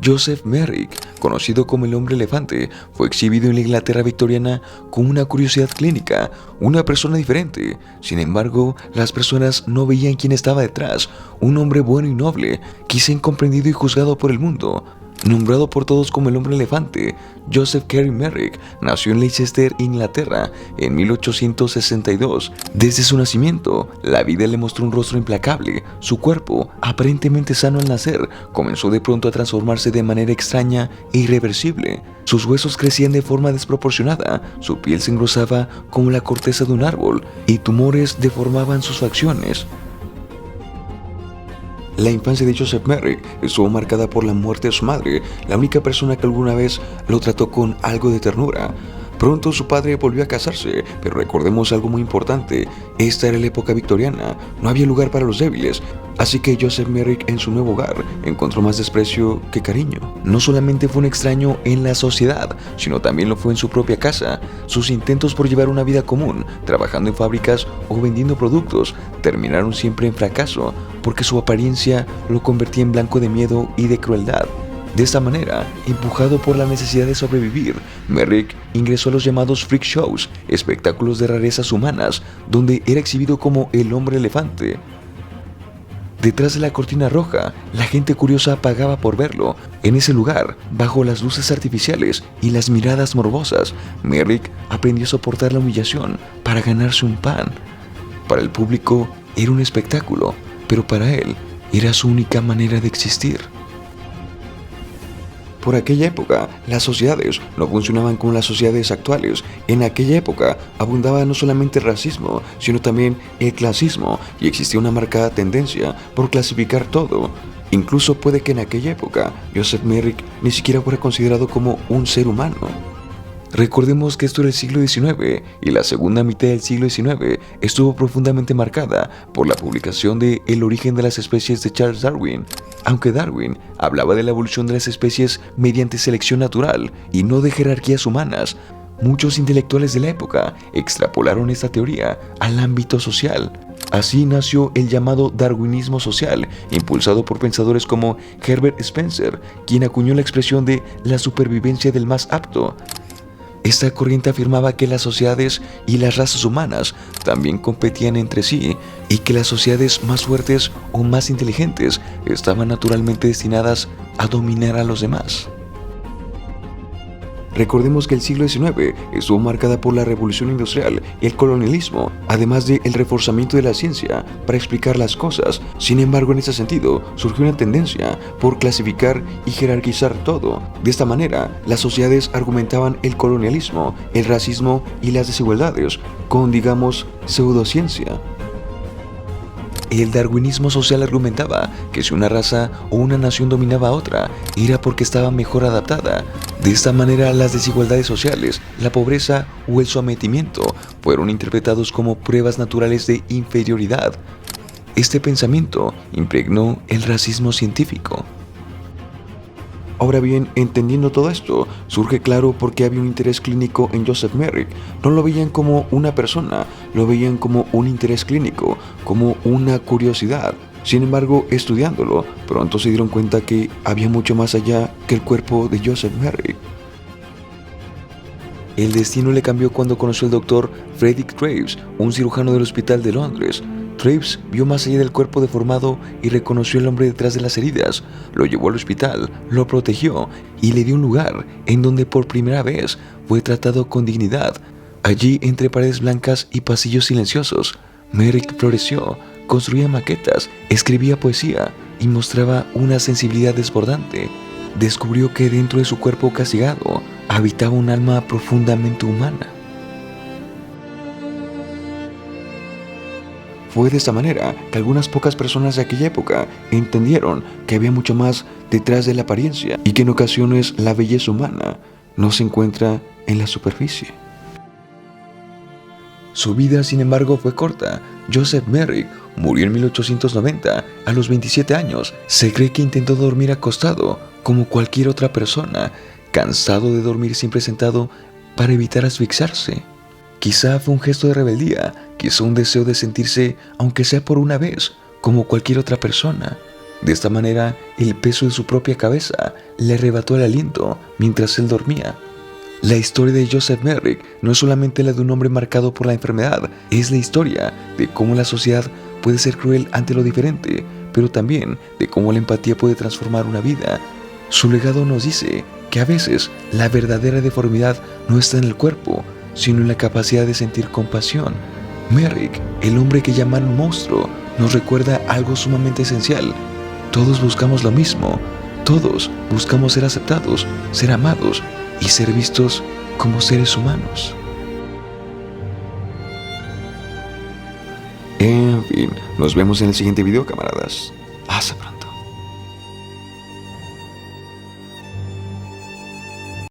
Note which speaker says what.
Speaker 1: Joseph Merrick, conocido como el hombre elefante, fue exhibido en la Inglaterra victoriana como una curiosidad clínica, una persona diferente. Sin embargo, las personas no veían quién estaba detrás, un hombre bueno y noble, quizá incomprendido y juzgado por el mundo. Nombrado por todos como el hombre elefante, Joseph Carey Merrick nació en Leicester, Inglaterra, en 1862. Desde su nacimiento, la vida le mostró un rostro implacable. Su cuerpo, aparentemente sano al nacer, comenzó de pronto a transformarse de manera extraña e irreversible. Sus huesos crecían de forma desproporcionada, su piel se engrosaba como la corteza de un árbol, y tumores deformaban sus facciones. La infancia de Joseph Merrick estuvo marcada por la muerte de su madre, la única persona que alguna vez lo trató con algo de ternura. Pronto su padre volvió a casarse, pero recordemos algo muy importante: esta era la época victoriana, no había lugar para los débiles, así que Joseph Merrick en su nuevo hogar encontró más desprecio que cariño. No solamente fue un extraño en la sociedad, sino también lo fue en su propia casa. Sus intentos por llevar una vida común, trabajando en fábricas o vendiendo productos, terminaron siempre en fracaso, porque su apariencia lo convertía en blanco de miedo y de crueldad. De esta manera, empujado por la necesidad de sobrevivir, Merrick ingresó a los llamados freak shows, espectáculos de rarezas humanas, donde era exhibido como el hombre elefante. Detrás de la cortina roja, la gente curiosa pagaba por verlo. En ese lugar, bajo las luces artificiales y las miradas morbosas, Merrick aprendió a soportar la humillación para ganarse un pan. Para el público era un espectáculo, pero para él era su única manera de existir. Por aquella época, las sociedades no funcionaban como las sociedades actuales. En aquella época abundaba no solamente el racismo, sino también el clasismo, y existía una marcada tendencia por clasificar todo. Incluso puede que en aquella época Joseph Merrick ni siquiera fuera considerado como un ser humano. Recordemos que esto era el siglo XIX, y la segunda mitad del siglo XIX estuvo profundamente marcada por la publicación de El origen de las especies de Charles Darwin. Aunque Darwin hablaba de la evolución de las especies mediante selección natural y no de jerarquías humanas, muchos intelectuales de la época extrapolaron esta teoría al ámbito social. Así nació el llamado darwinismo social, impulsado por pensadores como Herbert Spencer, quien acuñó la expresión de la supervivencia del más apto. Esta corriente afirmaba que las sociedades y las razas humanas también competían entre sí, y que las sociedades más fuertes o más inteligentes estaban naturalmente destinadas a dominar a los demás. Recordemos que el siglo XIX estuvo marcada por la revolución industrial y el colonialismo, además del reforzamiento de la ciencia para explicar las cosas. Sin embargo, en este sentido, surgió una tendencia por clasificar y jerarquizar todo. De esta manera, las sociedades argumentaban el colonialismo, el racismo y las desigualdades con, digamos, pseudociencia. El darwinismo social argumentaba que si una raza o una nación dominaba a otra, era porque estaba mejor adaptada. De esta manera, las desigualdades sociales, la pobreza o el sometimiento fueron interpretados como pruebas naturales de inferioridad. Este pensamiento impregnó el racismo científico. Ahora bien, entendiendo todo esto, surge claro por qué había un interés clínico en Joseph Merrick. No lo veían como una persona, lo veían como un interés clínico, como una curiosidad. Sin embargo, estudiándolo, pronto se dieron cuenta que había mucho más allá que el cuerpo de Joseph Merrick. El destino le cambió cuando conoció al doctor Frederick Traves, un cirujano del Hospital de Londres. Traves vio más allá del cuerpo deformado y reconoció al hombre detrás de las heridas. Lo llevó al hospital, lo protegió y le dio un lugar en donde por primera vez fue tratado con dignidad. Allí, entre paredes blancas y pasillos silenciosos, Merrick floreció, construía maquetas, escribía poesía y mostraba una sensibilidad desbordante. Descubrió que dentro de su cuerpo castigado habitaba un alma profundamente humana. Fue de esta manera que algunas pocas personas de aquella época entendieron que había mucho más detrás de la apariencia y que en ocasiones la belleza humana no se encuentra en la superficie. Su vida, sin embargo, fue corta. Joseph Merrick murió en 1890, a los 27 años. Se cree que intentó dormir acostado, como cualquier otra persona, cansado de dormir siempre sentado para evitar asfixiarse. Quizá fue un gesto de rebeldía, quizá un deseo de sentirse, aunque sea por una vez, como cualquier otra persona. De esta manera, el peso de su propia cabeza le arrebató el aliento mientras él dormía. La historia de Joseph Merrick no es solamente la de un hombre marcado por la enfermedad, es la historia de cómo la sociedad puede ser cruel ante lo diferente, pero también de cómo la empatía puede transformar una vida. Su legado nos dice que a veces la verdadera deformidad no está en el cuerpo, sino en la capacidad de sentir compasión. Merrick, el hombre que llamaron monstruo, nos recuerda algo sumamente esencial. Todos buscamos lo mismo, todos buscamos ser aceptados, ser amados y ser vistos como seres humanos. En fin, nos vemos en el siguiente video, camaradas. Hasta pronto.